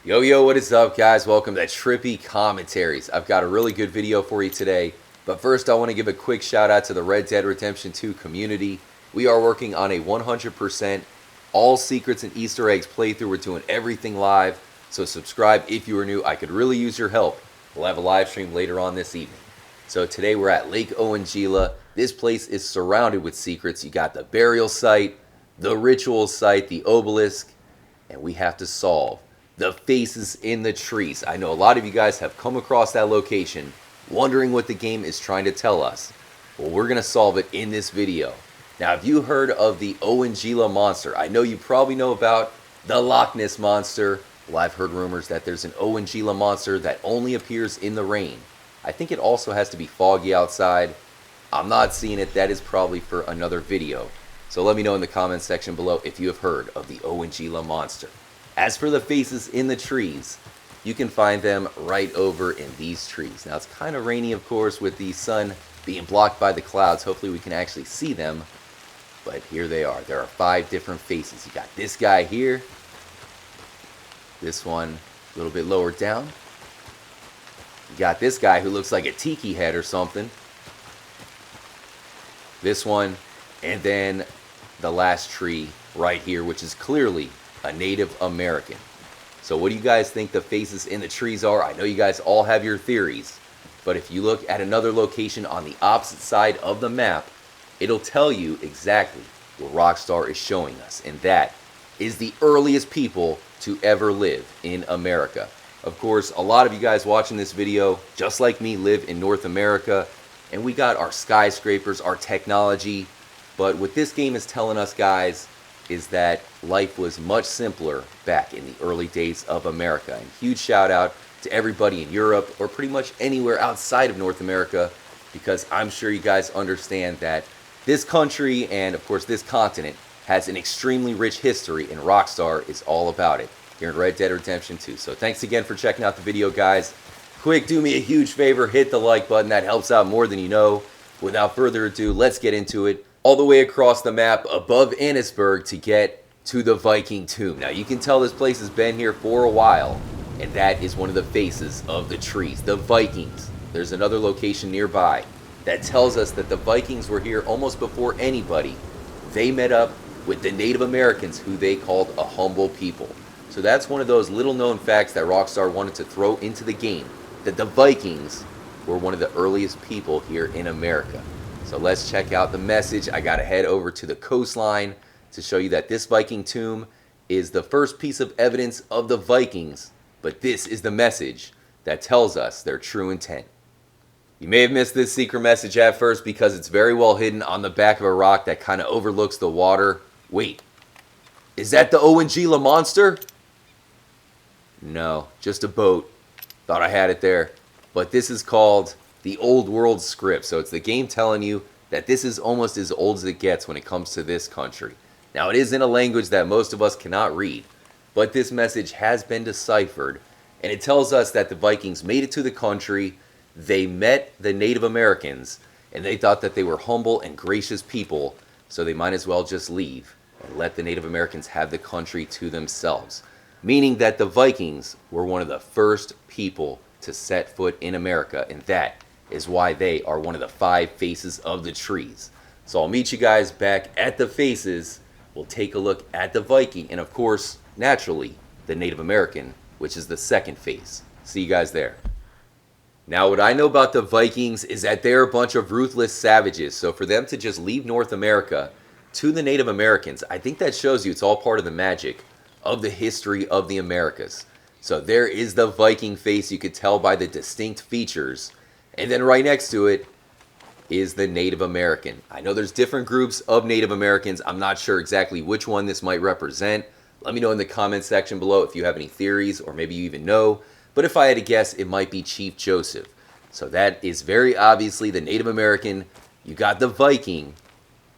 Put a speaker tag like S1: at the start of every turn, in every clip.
S1: Yo, what is up, guys? Welcome to Trippy Commentaries. I've got a really good video for you today, but first I want to give a quick shout out to the Red Dead Redemption 2 community. We are working on a 100% all secrets and Easter eggs playthrough. We're doing everything live, so subscribe if you are new. I could really use your help. We'll have a live stream later on this evening. So today we're at Lake Owanjila. This place is surrounded with secrets. You got the burial site, the ritual site, the obelisk, and we have to solve the faces in the trees. I know a lot of you guys have come across that location wondering what the game is trying to tell us. Well, we're going to solve it in this video. Now, have you heard of the Owanjila monster? I know you probably know about the Loch Ness monster. Well, I've heard rumors that there's an Owanjila monster that only appears in the rain. I think it also has to be foggy outside. I'm not seeing it. That is probably for another video. So let me know in the comments section below if you have heard of the Owanjila monster. As for the faces in the trees, you can find them right over in these trees. Now, it's kind of rainy, of course, with the sun being blocked by the clouds. Hopefully we can actually see them, but here they are. There are 5 different faces. You got this guy here, this one a little bit lower down. You got this guy who looks like a tiki head or something. This one, and then the last tree right here, which is clearly a Native American. So what do you guys think the faces in the trees are? I know you guys all have your theories, but if you look at another location on the opposite side of the map, it'll tell you exactly what Rockstar is showing us, and that is the earliest people to ever live in America. Of course, a lot of you guys watching this video, just like me, live in North America, and we got our skyscrapers, our technology, but what this game is telling us, guys, is that life was much simpler back in the early days of America. And huge shout out to everybody in Europe or pretty much anywhere outside of North America, because I'm sure you guys understand that this country and of course this continent has an extremely rich history, and Rockstar is all about it here in Red Dead Redemption 2. So thanks again for checking out the video, guys. Quick, do me a huge favor, hit the like button. That helps out more than you know. Without further ado, let's get into it. All the way across the map above Annisburg to get to the Viking tomb. Now you can tell this place has been here for a while, and that is one of the faces of the trees, the Vikings. There's another location nearby that tells us that the Vikings were here almost before anybody. They met up with the Native Americans, who they called a humble people. So that's one of those little known facts that Rockstar wanted to throw into the game, that the Vikings were one of the earliest people here in America. So let's check out the message. I got to head over to the coastline to show you that this Viking tomb is the first piece of evidence of the Vikings, but this is the message that tells us their true intent. You may have missed this secret message at first because it's very well hidden on the back of a rock that kind of overlooks the water. Wait, is that the Owanjila monster? No, just a boat. Thought I had it there. But this is called the Old World script. So it's the game telling you that this is almost as old as it gets when it comes to this country. Now, it is in a language that most of us cannot read, but this message has been deciphered, and it tells us that the Vikings made it to the country, they met the Native Americans, and they thought that they were humble and gracious people, so they might as well just leave and let the Native Americans have the country to themselves. Meaning that the Vikings were one of the first people to set foot in America, and that is why they are one of the 5 faces of the trees. So I'll meet you guys back at the faces. We'll take a look at the Viking, and of course, naturally, the Native American, which is the second face. See you guys there. Now, what I know about the Vikings is that they're a bunch of ruthless savages. So for them to just leave North America to the Native Americans, I think that shows you it's all part of the magic of the history of the Americas. So there is the Viking face. You could tell by the distinct features. And then right next to it is the Native American. I know there's different groups of Native Americans. I'm not sure exactly which one this might represent. Let me know in the comments section below if you have any theories, or maybe you even know. But if I had to guess, it might be Chief Joseph. So that is very obviously the Native American. You got the Viking.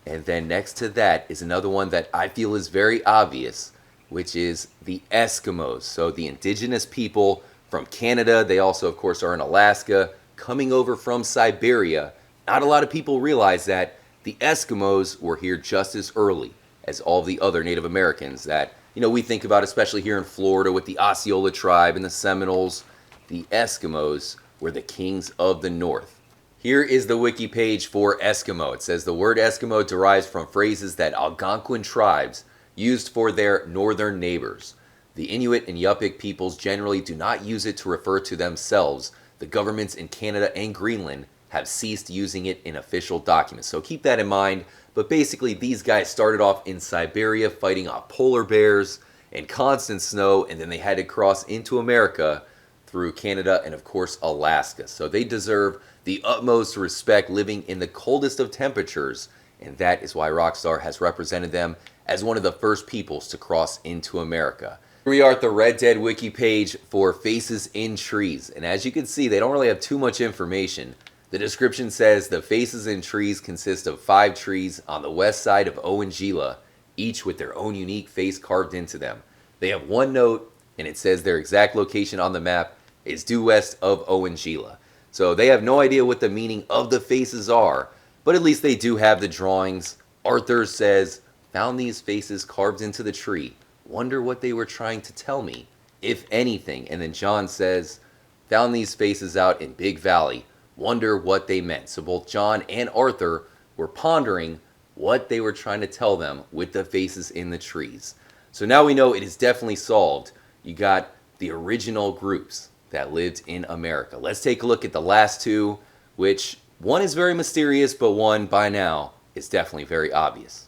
S1: And then next to that is another one that I feel is very obvious, which is the Eskimos. So the indigenous people from Canada. They also, of course, are in Alaska, coming over from Siberia. Not a lot of people realize that the Eskimos were here just as early as all the other Native Americans that we think about, especially here in Florida with the Osceola tribe and the Seminoles. The Eskimos were the kings of the North. Here is the wiki page for Eskimo. It says the word Eskimo derives from phrases that Algonquin tribes used for their northern neighbors. The Inuit and Yupik peoples generally do not use it to refer to themselves. The governments in Canada and Greenland have ceased using it in official documents. So keep that in mind. But basically, these guys started off in Siberia fighting off polar bears and constant snow, and then they had to cross into America through Canada and, of course, Alaska. So they deserve the utmost respect living in the coldest of temperatures, and that is why Rockstar has represented them as one of the first peoples to cross into America. Here we are at the Red Dead wiki page for faces in trees, and as you can see, they don't really have too much information. The description says the faces in trees consist of 5 trees on the west side of Owanjila, each with their own unique face carved into them. They have one note, and it says their exact location on the map is due west of Owanjila. So they have no idea what the meaning of the faces are, but at least they do have the drawings. Arthur says, found these faces carved into the tree. Wonder what they were trying to tell me, if anything. And then John says, found these faces out in Big Valley. Wonder what they meant. So both John and Arthur were pondering what they were trying to tell them with the faces in the trees. So now we know it is definitely solved. You got the original groups that lived in America. Let's take a look at the last 2, which one is very mysterious, but one by now is definitely very obvious.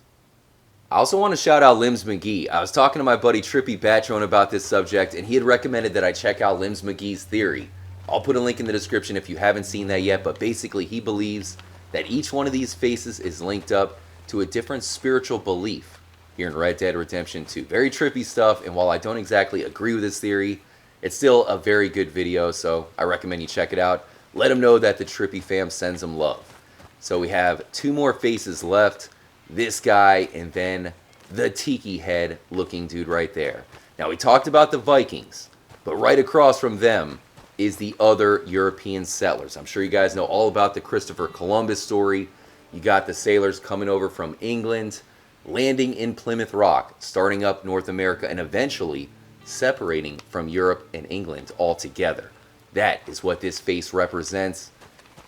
S1: I also want to shout out Limbs McGee. I was talking to my buddy Trippy Batrone about this subject, and he had recommended that I check out Limbs McGee's theory. I'll put a link in the description if you haven't seen that yet, but basically he believes that each one of these faces is linked up to a different spiritual belief here in Red Dead Redemption 2. Very trippy stuff, and while I don't exactly agree with this theory, it's still a very good video, so I recommend you check it out. Let him know that the Trippy fam sends him love. So we have 2 more faces left. This guy, and then the tiki head looking dude right there. Now we talked about the Vikings, but right across from them is the other European settlers. I'm sure you guys know all about the Christopher Columbus story. You got the sailors coming over from England, landing in Plymouth Rock, starting up North America, and eventually separating from Europe and England altogether. That is what this face represents.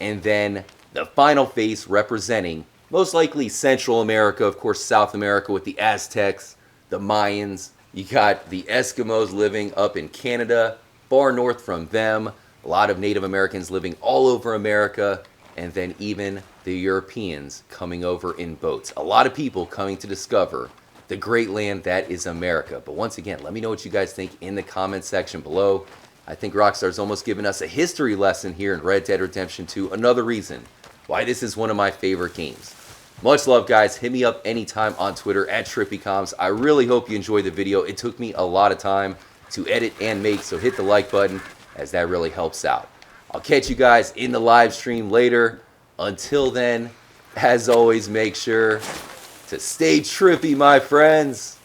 S1: And then the final face representing most likely Central America, of course South America with the Aztecs, the Mayans. You got the Eskimos living up in Canada, far north from them. A lot of Native Americans living all over America, and then even the Europeans coming over in boats. A lot of people coming to discover the great land that is America. But once again, let me know what you guys think in the comment section below. I think Rockstar's almost given us a history lesson here in Red Dead Redemption 2. Another reason why this is one of my favorite games. Much love, guys. Hit me up anytime on Twitter at TrippyComs. I really hope you enjoyed the video. It took me a lot of time to edit and make, so hit the like button as that really helps out. I'll catch you guys in the live stream later. Until then, as always, make sure to stay trippy, my friends.